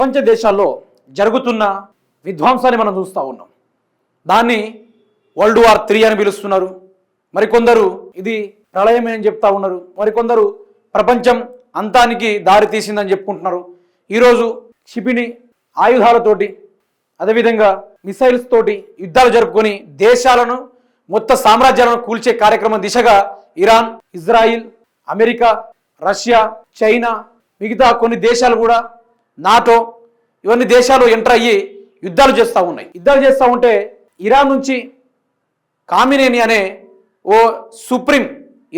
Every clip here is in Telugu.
ప్రపంచ దేశాల్లో జరుగుతున్న విధ్వంసాన్ని మనం చూస్తూ ఉన్నాం. దాన్ని వరల్డ్ వార్ 3 అని పిలుస్తున్నారు. మరికొందరు ఇది ప్రళయమే అని చెప్తా ఉన్నారు. మరికొందరు ప్రపంచం అంతానికి దారి తీసిందని చెప్పుకుంటున్నారు. ఈరోజు క్షిపణి ఆయుధాలతోటి అదేవిధంగా మిసైల్స్ తోటి యుద్ధాలు జరుపుకొని దేశాలను మొత్తం సామ్రాజ్యాలను కూల్చే కార్యక్రమం దిశగా Iran, Israel, America, Russia, China, మిగతా కొన్ని దేశాలు కూడా, నాటో, ఇవన్నీ దేశాలు ఎంటర్ అయ్యి యుద్ధాలు చేస్తూ ఉన్నాయి. యుద్ధాలు చేస్తూ ఉంటే ఇరాన్ నుంచి కామినేని అనే ఓ సుప్రీం,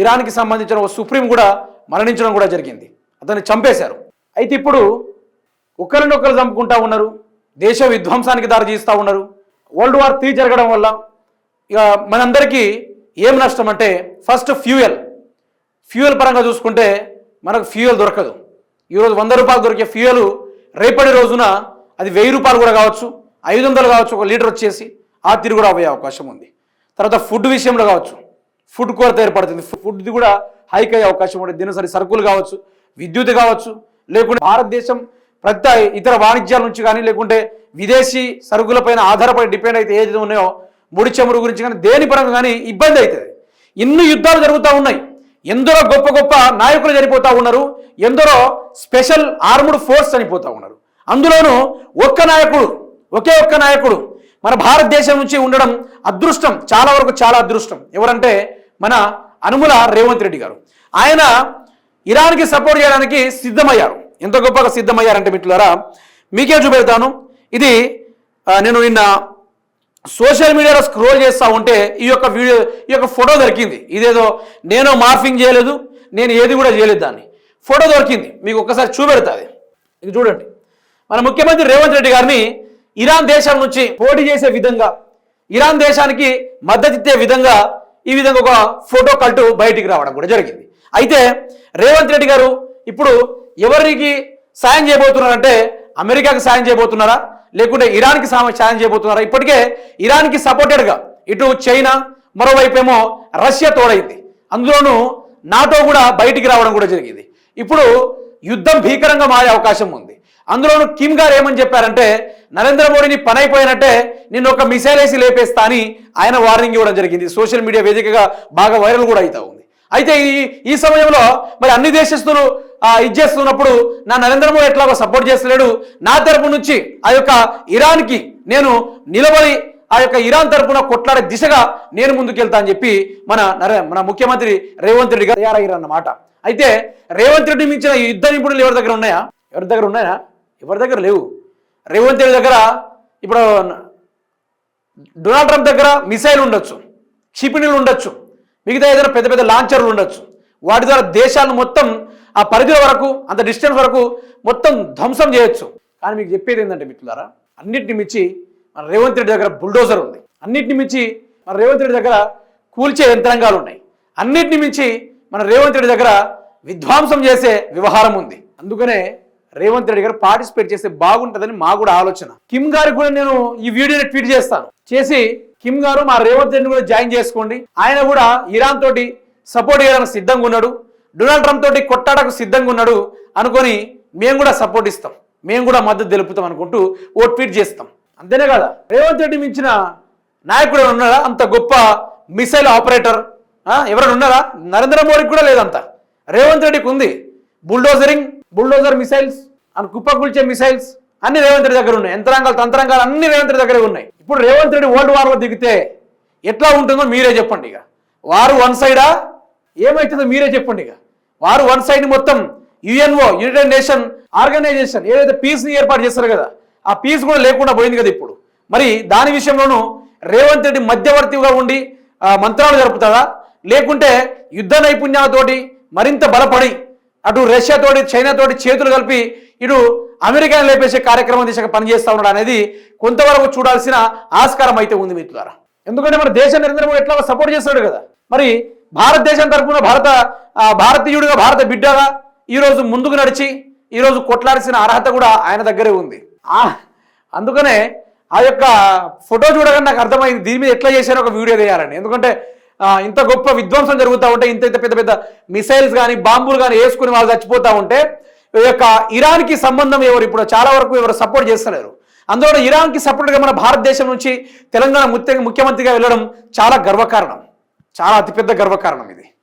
ఇరాన్కి సంబంధించిన ఓ సుప్రీం కూడా మరణించడం కూడా జరిగింది. అతన్ని చంపేశారు. అయితే ఇప్పుడు ఒకరినొకరు చంపుకుంటా ఉన్నారు. దేశ విధ్వంసానికి దారి తీస్తూ ఉన్నారు. వరల్డ్ వార్ 3 జరగడం వల్ల ఇక మనందరికీ ఏం నష్టం అంటే, ఫస్ట్ ఫ్యూయల్ పరంగా చూసుకుంటే మనకు ఫ్యూయల్ దొరకదు. ఈరోజు 100 రూపాయలు దొరికే ఫ్యూయల్ రేపటి రోజున అది 1000 రూపాయలు కూడా కావచ్చు, 500 కావచ్చు. ఒక లీటర్ వచ్చేసి ఆ తీరు కూడా అయ్యే అవకాశం ఉంది. తర్వాత ఫుడ్ విషయంలో కావచ్చు, ఫుడ్ కొరత ఏర్పడుతుంది. ఫుడ్ది కూడా హైక్ అయ్యే అవకాశం ఉంటుంది. దినసరి సరుకులు కావచ్చు, విద్యుత్ కావచ్చు, లేకుంటే భారతదేశం ప్రతి ఇతర వాణిజ్యాల నుంచి కానీ, లేకుంటే విదేశీ సరుకులపైన ఆధారపడి డిపెండ్ అయితే ఏది ఉన్నాయో ముడి చమురు గురించి కానీ దేని పరంగా కానీ ఇబ్బంది అవుతుంది. ఇన్ని యుద్ధాలు జరుగుతూ ఉన్నాయి. ఎందరో గొప్ప గొప్ప నాయకులు చనిపోతూ ఉన్నారు. ఎందరో స్పెషల్ ఆర్మ్డ్ ఫోర్స్ చనిపోతూ ఉన్నారు. అందులోనూ ఒకే ఒక్క నాయకుడు మన భారతదేశం నుంచి ఉండడం అదృష్టం, చాలా వరకు చాలా అదృష్టం. ఎవరంటే మన అనుముల రేవంత్ రెడ్డి గారు. ఆయన ఇరాన్కి సపోర్ట్ చేయడానికి సిద్ధమయ్యారు. ఎంత గొప్పగా సిద్ధమయ్యారంటే మిత్రులారా, మీకే చూపెడతాను. ఇది నేను నిన్న సోషల్ మీడియాలో స్క్రోల్ చేస్తూ ఉంటే ఈ యొక్క ఫోటో దొరికింది. ఇదేదో నేను మార్ఫింగ్ చేయలేదు, నేను ఏది కూడా చేయలేదు, దాన్ని ఫోటో దొరికింది. మీకు ఒక్కసారి చూపెడతాది. ఇది చూడండి. మన ముఖ్యమంత్రి రేవంత్ రెడ్డి గారిని ఇరాన్ దేశం నుంచి పోటీ చేసే విధంగా, ఇరాన్ దేశానికి మద్దతిచ్చే విధంగా ఈ విధంగా ఒక ఫోటో కల్టు బయటికి రావడం కూడా జరిగింది. అయితే రేవంత్ రెడ్డి గారు ఇప్పుడు ఎవరికి సాయం చేయబోతున్నారంటే, అమెరికాకి సాయం చేయబోతున్నారా, లేకుంటే ఇరాన్కి సాయం చేయబోతున్నారా? ఇప్పటికే ఇరాన్కి సపోర్టెడ్గా ఇటు చైనా, మరోవైపేమో రష్యా తోడైంది. అందులోనూ నాటో కూడా బయటికి రావడం కూడా జరిగింది. ఇప్పుడు యుద్ధం భీకరంగా మారే అవకాశం ఉంది. అందులోనూ కిమ్ గారు ఏమని చెప్పారంటే, నరేంద్ర మోడీని పని అయిపోయినట్టే నిన్ను ఒక మిసైల్ వేసి లేపేస్తా అని ఆయన వార్నింగ్ ఇవ్వడం జరిగింది. సోషల్ మీడియా వేదికగా బాగా వైరల్ కూడా అవుతా ఉంది. అయితే ఈ సమయంలో మరి అన్ని దేశస్తులు ఇచ్చేస్తున్నప్పుడు నా నరేంద్ర మోడీ ఎట్లాగో సపోర్ట్ చేస్తలేడు, నా తరపు నుంచి ఆ యొక్క ఇరాన్కి నేను నిలబడి ఆ యొక్క ఇరాన్ తరపున కొట్లాడే దిశగా నేను ముందుకెళ్తా అని చెప్పి మన ముఖ్యమంత్రి రేవంత్ రెడ్డి గారు తయారయ్యారన్నమాట. అయితే రేవంత్ రెడ్డి మించిన యుద్ధ నిపుణులు ఎవరి దగ్గర ఉన్నాయా? ఎవరి దగ్గర లేవు. రేవంత్ రెడ్డి దగ్గర ఇప్పుడు డొనాల్డ్ ట్రంప్ దగ్గర మిసైల్ ఉండొచ్చు, క్షిపణులు ఉండొచ్చు, మిగతా ఏదైనా పెద్ద పెద్ద లాంచర్లు ఉండొచ్చు. వాటి ద్వారా దేశాలను మొత్తం ఆ పరిధుల వరకు, అంత డిస్టెన్స్ వరకు మొత్తం ధ్వంసం చేయొచ్చు. కానీ మీకు చెప్పేది ఏంటంటే మిత్రులారా, అన్నిటిని మించి మన రేవంత్ రెడ్డి దగ్గర బుల్డోజర్ ఉంది. అన్నిటిని మించి మన రేవంత్ రెడ్డి దగ్గర కూల్చే యంత్రాంగాలు ఉన్నాయి. అన్నిటిని మించి మన రేవంత్ రెడ్డి దగ్గర విధ్వంసం చేసే వ్యవహారం ఉంది. అందుకనే రేవంత్ రెడ్డి గారు పార్టిసిపేట్ చేస్తే బాగుంటుందని మా కూడా ఆలోచన. కిమ్ గారికి కూడా నేను ఈ వీడియోని ట్వీట్ చేస్తాను. చేసి కిమ్ గారు మా రేవంత్ రెడ్డిని కూడా జాయిన్ చేసుకోండి, ఆయన కూడా ఇరాన్ తోటి సపోర్ట్ చేయడానికి సిద్ధంగా ఉన్నాడు, డొనాల్డ్ ట్రంప్ తోటి కొట్టాడకు సిద్ధంగా ఉన్నాడు అనుకొని మేము కూడా సపోర్ట్ ఇస్తాం, మేము కూడా మద్దతు తెలుపుతాం అనుకుంటూ ఓ ట్వీట్ చేస్తాం. అంతేనే కదా, రేవంత్ రెడ్డి మించిన నాయకుడు ఉన్నారా? అంత గొప్ప మిసైల్ ఆపరేటర్ ఎవరైనా ఉన్నారా? నరేంద్ర మోడీకి కూడా లేదంత, రేవంత్ రెడ్డికి ఉంది. బుల్డోజర్ మిసైల్స్ అని కుప్పకూల్చే మిసైల్స్ అన్ని రేవంత్ రెడ్డి దగ్గర ఉన్నాయి. యంత్రాంగాలు, తంత్రాంగాలు అన్ని రేవంత్ రెడ్డి దగ్గరే ఉన్నాయి. ఇప్పుడు రేవంత్ రెడ్డి వరల్డ్ వార్లో దిగితే ఎట్లా ఉంటుందో మీరే చెప్పండి. ఇక వారు వన్ సైడా ఏమవుతుందో మీరే చెప్పండి. ఇక వారు వన్ సైడ్ మొత్తం యుఎన్ఓ, యునైటెడ్ నేషన్ ఆర్గనైజేషన్ ఏదైతే పీస్ని ఏర్పాటు చేస్తారు కదా, ఆ పీస్ కూడా లేకుండా పోయింది కదా ఇప్పుడు. మరి దాని విషయంలోనూ రేవంత్ రెడ్డి మధ్యవర్తిగా ఉండి మంత్రాలు జరుపుతాడా, లేకుంటే యుద్ధ నైపుణ్యాలతోటి మరింత బలపడి అటు రష్యాతోటి, చైనాతోటి చేతులు కలిపి ఇటు అమెరికాను లేపేసే కార్యక్రమం దిశగా పనిచేస్తూ ఉన్నాడు అనేది కొంతవరకు చూడాల్సిన ఆస్కారం అయితే ఉంది మిత్రులారా. ఎందుకంటే మన దేశ నరేంద్ర మోడీ ఎట్లా సపోర్ట్ చేస్తాడు కదా, మరి భారతదేశం తరఫున భారతీయుడిగా, భారత బిడ్డగా ఈరోజు ముందుకు నడిచి ఈరోజు కొట్లాడాల్సిన అర్హత కూడా ఆయన దగ్గరే ఉంది. అందుకనే ఆ యొక్క ఫోటో చూడగానే నాకు అర్థమైంది దీని మీద ఎట్లా చేశారో ఒక వీడియో చేయాలని. ఎందుకంటే ఇంత గొప్ప విధ్వంసం జరుగుతూ ఉంటే, ఇంత పెద్ద పెద్ద మిసైల్స్ కానీ బాంబులు కానీ వేసుకుని వాళ్ళు చచ్చిపోతూ ఉంటే ఈ యొక్క ఇరాన్కి సంబంధం ఎవరు ఇప్పుడు చాలా వరకు ఎవరు సపోర్ట్ చేస్తలేరు. అందులో ఇరాన్కి సపోర్ట్గా మన భారతదేశం నుంచి తెలంగాణ ముఖ్యమంత్రిగా వెళ్ళడం చాలా గర్వకారణం, చాలా అతిపెద్ద గర్వకారణం ఇది.